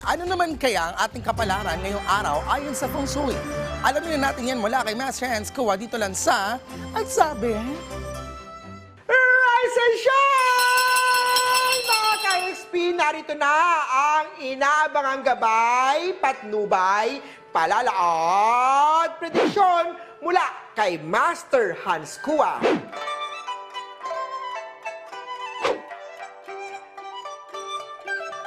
Ano naman kaya ang ating kapalaran ngayong araw ayon sa Feng Shui? Alamin natin yan mula kay Master Hans Kua dito lang sa At Sabi. Rise and shine! Mga ka-XP, narito na ang inaabangang gabay, patnubay, palala at prediksyon mula kay Master Hans Kua.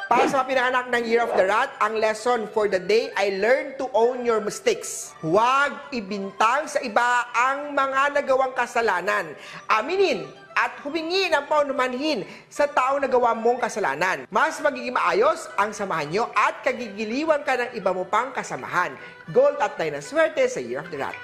Para sa mga pinanganak ng Year of the Rat, ang lesson for the day ay learn to own your mistakes. Huwag ibintang sa iba ang mga nagawang kasalanan. Aminin at humingi ng paunumanhin sa taong nagawa mong kasalanan. Mas magiging maayos ang samahan nyo at kagigiliwan ka ng iba mo pang kasamahan. Gold at 9 ng swerte sa Year of the Rat.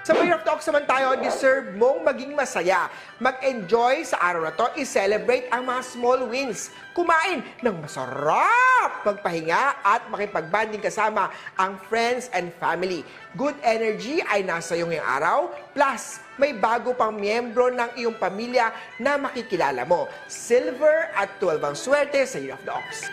Sa Year of the Ox naman tayo, deserve mong maging masaya. Mag-enjoy sa araw na to, i-celebrate ang mga small wins. Kumain ng masarap, magpahinga at makipagbanding kasama ang friends and family. Good energy ay nasa iyo ngayong araw, plus may bago pang miyembro ng iyong pamilya na makikilala mo. Silver at 12 ang swerte sa Year of the Ox.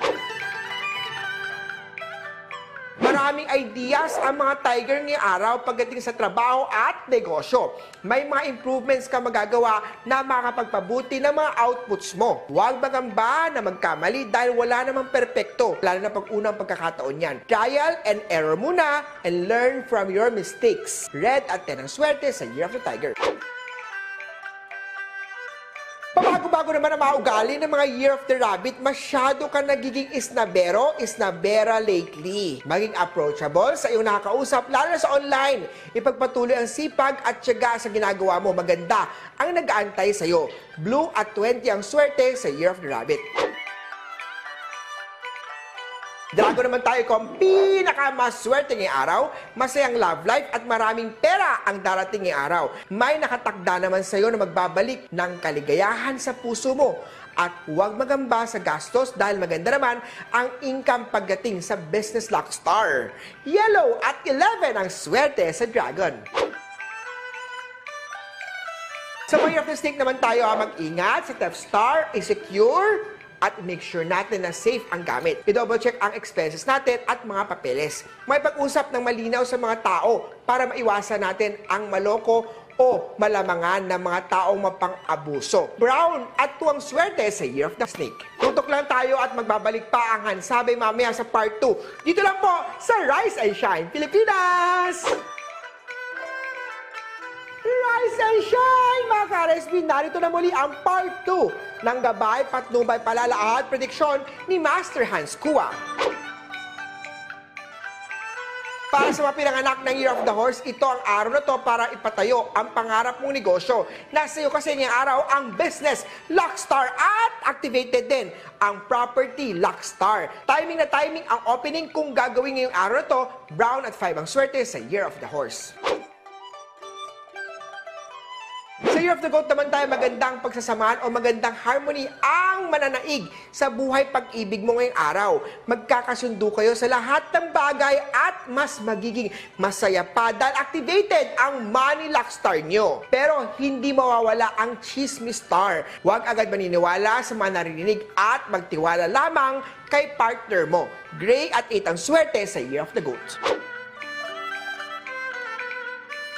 Maraming ideas ang mga tiger ngayong araw pagdating sa trabaho at negosyo. May mga improvements ka magagawa na makakapagpabuti ng mga outputs mo. Huwag magamba na magkamali dahil wala namang perpekto, lalo na pag unang pagkakataon yan. Trial and error muna and learn from your mistakes. Red at 10 ang swerte sa Year of the Tiger. Pabago-bago naman ang mga ugali ng mga Year of the Rabbit, masyado ka nagiging isnabera lately. Maging approachable sa iyong nakakausap, lalo na sa online. Ipagpatuloy ang sipag at tiyaga sa ginagawa mo. Maganda ang nag-aantay sa iyo. Blue at 20 ang swerte sa Year of the Rabbit. Drago naman tayo kung pinakamaswerte ngayong araw, masayang love life at maraming pera ang darating ngayong araw. May nakatakda naman sa iyo na magbabalik ng kaligayahan sa puso mo. At huwag magamba sa gastos dahil maganda naman ang income pagdating sa Business Luck Star. Yellow at 11 ang swerte sa Dragon. Sa Year of the Snake naman tayo, mag-ingat sa Theft Star, i-secure at make sure natin na safe ang gamit. I-double check ang expenses natin at mga papeles. May pag-usap ng malinaw sa mga tao para maiwasan natin ang maloko o malamangan ng mga taong mapang-abuso. Brown at tuwang swerte sa Year of the Snake. Tutok lang tayo at magbabalik pa ang Hansabay mamaya sa part 2. Dito lang po sa Rise and Shine Pilipinas! Rise and Shine, mga ka-RSP! Narito na muli ang part 2 ng gabay, patnubay, palala at prediksyon ni Master Hans Kua. Para sa mga pinanganak ng Year of the Horse, ito ang araw na to para ipatayo ang pangarap mong negosyo. Nasa iyo kasi ngayong araw ang Business Luck Star at activated din ang Property Luck Star. Timing na timing ang opening kung gagawin ngayong araw na to. Brown at 5 ang swerte sa Year of the Horse. Sa Year of the Goat naman tayo, magandang pagsasamahan o magandang harmony ang mananaig sa buhay pag-ibig mo ngayong araw. Magkakasundo kayo sa lahat ng bagay at mas magiging masaya pa dahil activated ang Money Luck Star nyo. Pero hindi mawawala ang Chismis Star. Huwag agad maniniwala sa mga naririnig at magtiwala lamang kay partner mo. Gray at 8 ang swerte sa Year of the Goat.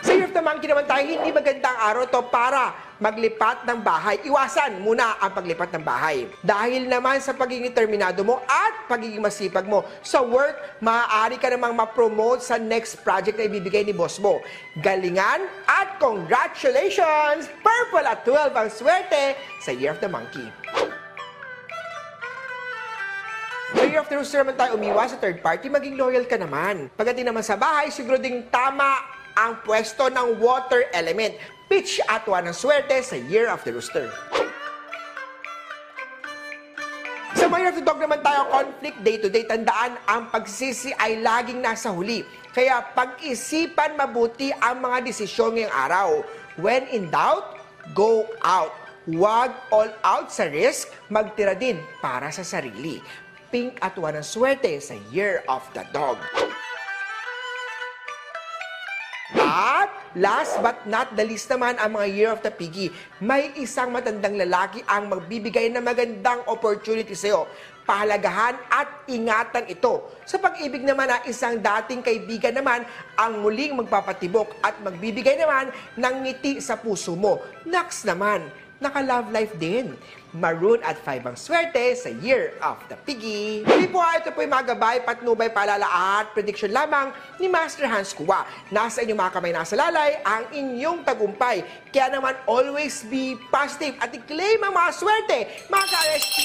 Sa Year of the Monkey naman tayo, hindi magandang araw to para maglipat ng bahay. Iwasan muna ang paglipat ng bahay. Dahil naman sa pagiging determinado mo at pagiging masipag mo sa work, maaari ka namang ma-promote sa next project na ibibigay ni boss mo. Galingan at congratulations! Purple at 12 ang swerte sa Year of the Monkey. Sa Year of the Rooster naman tayo, umiwas sa third party, maging loyal ka naman. Pagdating naman sa bahay, siguro ding tama ang pwesto ng water element. Pitch at 1 ang swerte sa Year of the Rooster. Sa Year of the Dog naman tayo, conflict day to day. Tandaan, ang pagsisi ay laging nasa huli. Kaya pag-isipan mabuti ang mga desisyon ngayong araw. When in doubt, go out. Huwag all out sa risk, magtira din para sa sarili. Pink at 1 ang swerte sa Year of the Dog. At last but not the least naman ang mga Year of the Piggy. May isang matandang lalaki ang magbibigay ng magandang opportunity sa iyo. pahalagahan at ingatan ito. Sa pag-ibig naman na isang dating kaibigan naman ang muling magpapatibok at magbibigay naman ng ngiti sa puso mo. Next naman, naka-love life din. Maroon at 5 ang swerte sa Year of the Piggy. Hindi po ito po yung mga gabay, patnubay, paalala at prediction lamang ni Master Hans Kua. Nasa inyong mga kamay, nasa lalay ang inyong tagumpay. Kaya naman always be positive at i-claim ang mga swerte, mga ka-RSP.